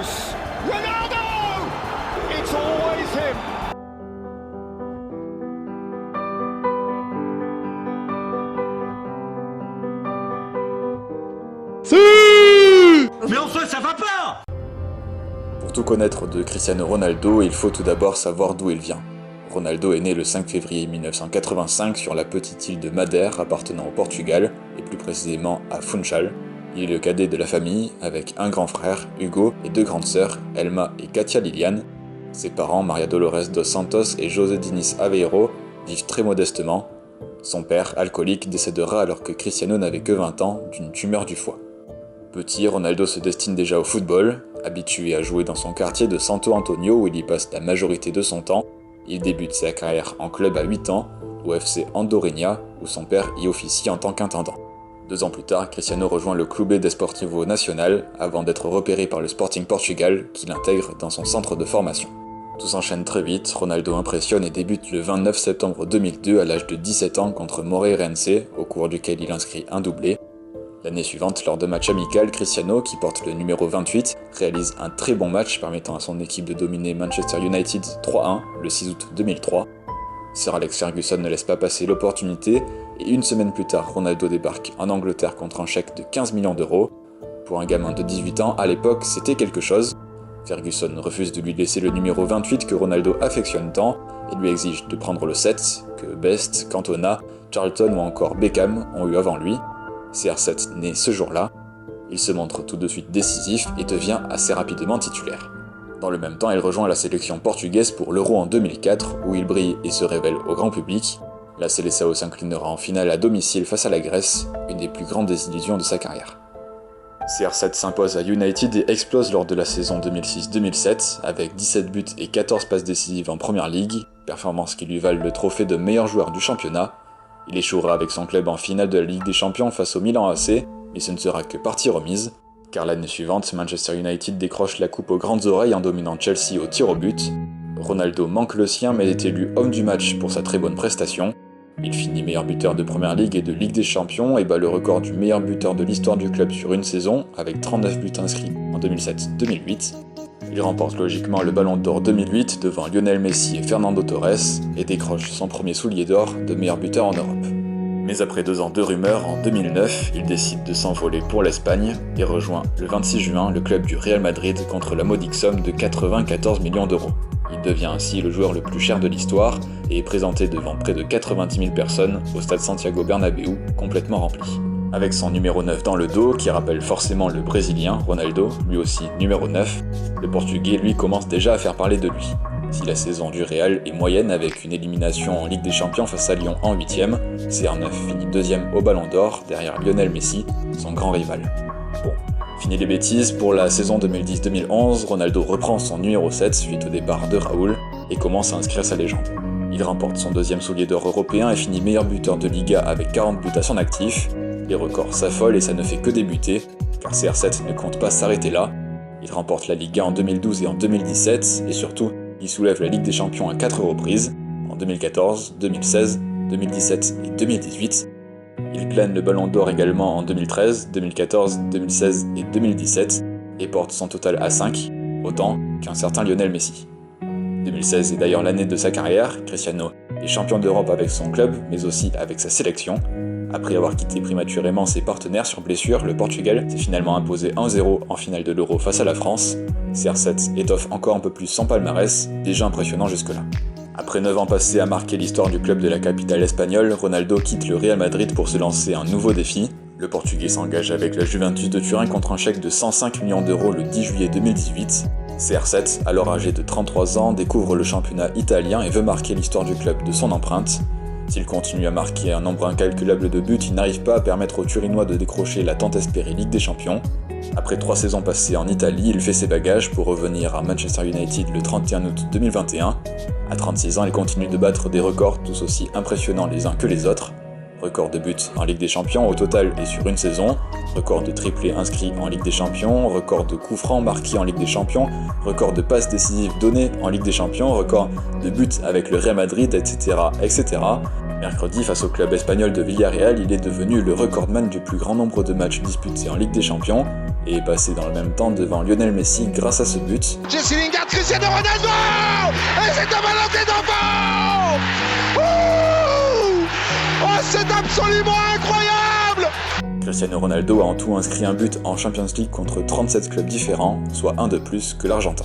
Ramos! Ronaldo! It's always him! Mais enfin, ça va pas! Pour tout connaître de Cristiano Ronaldo, il faut tout d'abord savoir d'où il vient. Ronaldo est né le 5 février 1985 sur la petite île de Madère appartenant au Portugal, et plus précisément à Funchal. Il est le cadet de la famille, avec un grand frère, Hugo, et deux grandes sœurs, Elma et Katia Liliane. Ses parents, Maria Dolores dos Santos et José Diniz Aveiro, vivent très modestement. Son père, alcoolique, décédera alors que Cristiano n'avait que 20 ans d'une tumeur du foie. Petit, Ronaldo se destine déjà au football. Habitué à jouer dans son quartier de Santo Antonio où il y passe la majorité de son temps, il débute sa carrière en club à 8 ans, au FC Andorinha, où son père y officie en tant qu'intendant. 2 ans plus tard, Cristiano rejoint le Clube Desportivo Nacional avant d'être repéré par le Sporting Portugal qui l'intègre dans son centre de formation. Tout s'enchaîne très vite, Ronaldo impressionne et débute le 29 septembre 2002 à l'âge de 17 ans contre Moreirense, au cours duquel il inscrit un doublé. L'année suivante, lors de matchs amicaux, Cristiano, qui porte le numéro 28, réalise un très bon match permettant à son équipe de dominer Manchester United 3-1 le 6 août 2003. Sir Alex Ferguson ne laisse pas passer l'opportunité et une semaine plus tard, Ronaldo débarque en Angleterre contre un chèque de 15 millions d'euros. Pour un gamin de 18 ans, à l'époque, c'était quelque chose. Ferguson refuse de lui laisser le numéro 28 que Ronaldo affectionne tant et lui exige de prendre le 7 que Best, Cantona, Charlton ou encore Beckham ont eu avant lui. CR7 naît ce jour-là, il se montre tout de suite décisif et devient assez rapidement titulaire. Dans le même temps, il rejoint la sélection portugaise pour l'Euro en 2004, où il brille et se révèle au grand public. La Seleção s'inclinera en finale à domicile face à la Grèce, une des plus grandes désillusions de sa carrière. CR7 s'impose à United et explose lors de la saison 2006-2007, avec 17 buts et 14 passes décisives en Première Ligue, performance qui lui valent le trophée de meilleur joueur du championnat. Il échouera avec son club en finale de la Ligue des Champions face au Milan AC, mais ce ne sera que partie remise, car l'année suivante, Manchester United décroche la coupe aux grandes oreilles en dominant Chelsea au tir au but. Ronaldo manque le sien mais est élu homme du match pour sa très bonne prestation. Il finit meilleur buteur de Première Ligue et de Ligue des Champions et bat le record du meilleur buteur de l'histoire du club sur une saison, avec 39 buts inscrits en 2007-2008. Il remporte logiquement le Ballon d'Or 2008 devant Lionel Messi et Fernando Torres et décroche son premier soulier d'or de meilleur buteur en Europe. Mais après 2 ans de rumeurs, en 2009, il décide de s'envoler pour l'Espagne et rejoint le 26 juin le club du Real Madrid contre la modique somme de 94 millions d'euros. Il devient ainsi le joueur le plus cher de l'histoire et est présenté devant près de 90 000 personnes au stade Santiago Bernabéu, complètement rempli. Avec son numéro 9 dans le dos, qui rappelle forcément le Brésilien, Ronaldo, lui aussi numéro 9, le Portugais lui commence déjà à faire parler de lui. Si la saison du Real est moyenne avec une élimination en Ligue des Champions face à Lyon en 8ème, CR9 finit 2ème au Ballon d'Or derrière Lionel Messi, son grand rival. Bon, fini les bêtises, pour la saison 2010-2011, Ronaldo reprend son numéro 7 suite au départ de Raúl et commence à inscrire sa légende. Il remporte son 2e soulier d'or européen et finit meilleur buteur de Liga avec 40 buts à son actif. Les records s'affolent et ça ne fait que débuter, car CR7 ne compte pas s'arrêter là. Il remporte la Liga en 2012 et en 2017, et surtout, il soulève la Ligue des Champions à 4 reprises, en 2014, 2016, 2017 et 2018. Il glane le Ballon d'Or également en 2013, 2014, 2016 et 2017, et porte son total à 5, autant qu'un certain Lionel Messi. 2016 est d'ailleurs l'année de sa carrière, Cristiano est champion d'Europe avec son club, mais aussi avec sa sélection. Après avoir quitté prématurément ses partenaires sur blessure, le Portugal s'est finalement imposé 1-0 en finale de l'Euro face à la France. CR7 étoffe encore un peu plus son palmarès, déjà impressionnant jusque-là. Après 9 ans passés à marquer l'histoire du club de la capitale espagnole, Ronaldo quitte le Real Madrid pour se lancer un nouveau défi. Le Portugais s'engage avec la Juventus de Turin contre un chèque de 105 millions d'euros le 10 juillet 2018. CR7, alors âgé de 33 ans, découvre le championnat italien et veut marquer l'histoire du club de son empreinte. S'il continue à marquer un nombre incalculable de buts, il n'arrive pas à permettre aux Turinois de décrocher la tant espérée Ligue des Champions. Après 3 saisons passées en Italie, il fait ses bagages pour revenir à Manchester United le 31 août 2021. À 36 ans, il continue de battre des records tous aussi impressionnants les uns que les autres. Record de buts en Ligue des Champions au total et sur une saison, record de triplés inscrits en Ligue des Champions, record de coups francs marqués en Ligue des Champions, record de passes décisives données en Ligue des Champions, record de buts avec le Real Madrid, etc. etc. Mercredi, face au club espagnol de Villarreal, il est devenu le recordman du plus grand nombre de matchs disputés en Ligue des Champions et est passé dans le même temps devant Lionel Messi grâce à ce but. Jesse Lingard, Cristiano Ronaldo. Et c'est un ballon d'enfant. Oh, c'est absolument incroyable. Cristiano Ronaldo a en tout inscrit un but en Champions League contre 37 clubs différents, soit un de plus que l'Argentin.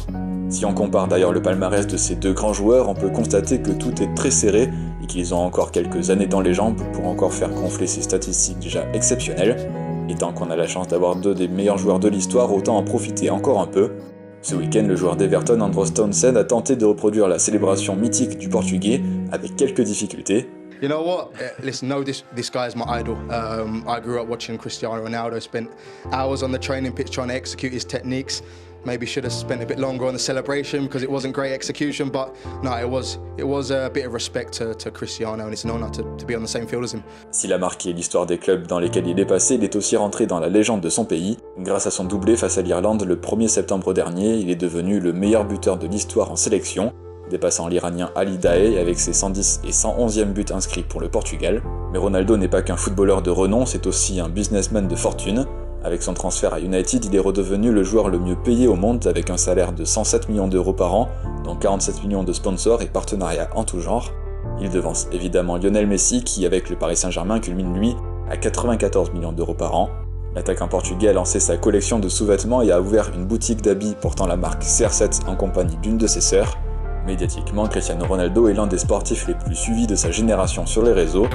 Si on compare d'ailleurs le palmarès de ces deux grands joueurs, on peut constater que tout est très serré et qu'ils ont encore quelques années dans les jambes pour encore faire gonfler ces statistiques déjà exceptionnelles. Et tant qu'on a la chance d'avoir deux des meilleurs joueurs de l'histoire, autant en profiter encore un peu. Ce week-end, le joueur d'Everton, Andros Townsend, a tenté de reproduire la célébration mythique du Portugais avec quelques difficultés. You know what? Listen, no, this guy is my idol. I grew up watching Cristiano Ronaldo, spent hours on the training pitch trying to execute his techniques. Maybe should have spent a bit longer on the celebration because it wasn't great execution, but no, it was a bit of respect to Cristiano, and it's an honour to be on the same field as him. S'il a marqué l'histoire des clubs dans lesquels il est passé, il est aussi rentré dans la légende de son pays. Grâce à son doublé face à l'Irlande le 1er septembre dernier, il est devenu le meilleur buteur de l'histoire en sélection, dépassant l'Iranien Ali Daei avec ses 110 et 111e buts inscrits pour le Portugal. Mais Ronaldo n'est pas qu'un footballeur de renom, c'est aussi un businessman de fortune. Avec son transfert à United, il est redevenu le joueur le mieux payé au monde avec un salaire de 107 millions d'euros par an, dont 47 millions de sponsors et partenariats en tout genre. Il devance évidemment Lionel Messi qui, avec le Paris Saint-Germain, culmine lui à 94 millions d'euros par an. L'attaquant portugais a lancé sa collection de sous-vêtements et a ouvert une boutique d'habits portant la marque CR7 en compagnie d'une de ses sœurs. Médiatiquement, Cristiano Ronaldo est l'un des sportifs les plus suivis de sa génération sur les réseaux.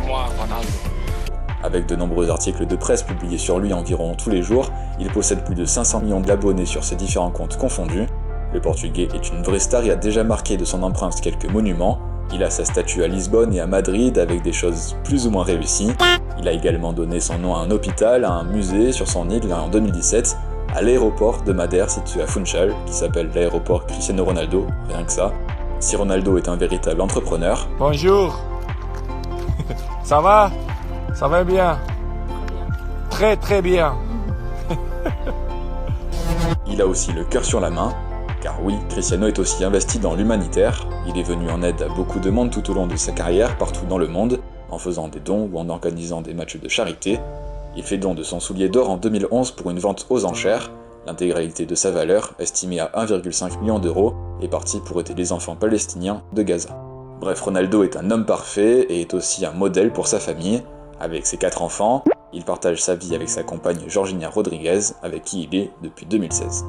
Avec de nombreux articles de presse publiés sur lui environ tous les jours, il possède plus de 500 millions d'abonnés sur ses différents comptes confondus. Le Portugais est une vraie star et a déjà marqué de son empreinte quelques monuments. Il a sa statue à Lisbonne et à Madrid avec des choses plus ou moins réussies. Il a également donné son nom à un hôpital, à un musée sur son île en 2017, à l'aéroport de Madère situé à Funchal, qui s'appelle l'aéroport Cristiano Ronaldo, rien que ça. Si Ronaldo est un véritable entrepreneur... Bonjour. Ça va? Ça va bien. Très très bien. Il a aussi le cœur sur la main, car oui, Cristiano est aussi investi dans l'humanitaire. Il est venu en aide à beaucoup de monde tout au long de sa carrière, partout dans le monde, en faisant des dons ou en organisant des matchs de charité. Il fait don de son soulier d'or en 2011 pour une vente aux enchères. L'intégralité de sa valeur, estimée à 1,5 million d'euros, est partie pour aider les enfants palestiniens de Gaza. Bref, Ronaldo est un homme parfait et est aussi un modèle pour sa famille. Avec ses 4 enfants, il partage sa vie avec sa compagne Georgina Rodriguez, avec qui il est depuis 2016.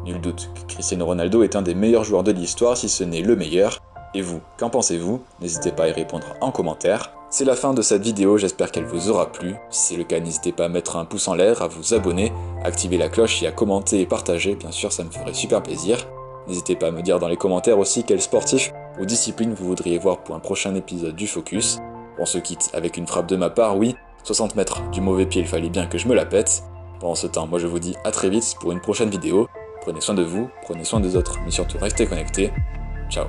Nul doute que Cristiano Ronaldo est un des meilleurs joueurs de l'histoire, si ce n'est le meilleur. Et vous, qu'en pensez-vous? N'hésitez pas à y répondre en commentaire. C'est la fin de cette vidéo, j'espère qu'elle vous aura plu. Si c'est le cas, n'hésitez pas à mettre un pouce en l'air, à vous abonner, à activer la cloche et à commenter et partager, bien sûr ça me ferait super plaisir. N'hésitez pas à me dire dans les commentaires aussi quel sportif ou discipline vous voudriez voir pour un prochain épisode du Focus. On se quitte avec une frappe de ma part, oui, 60 mètres du mauvais pied, il fallait bien que je me la pète. Pendant ce temps, moi je vous dis à très vite pour une prochaine vidéo. Prenez soin de vous, prenez soin des autres, mais surtout restez connectés. Ciao.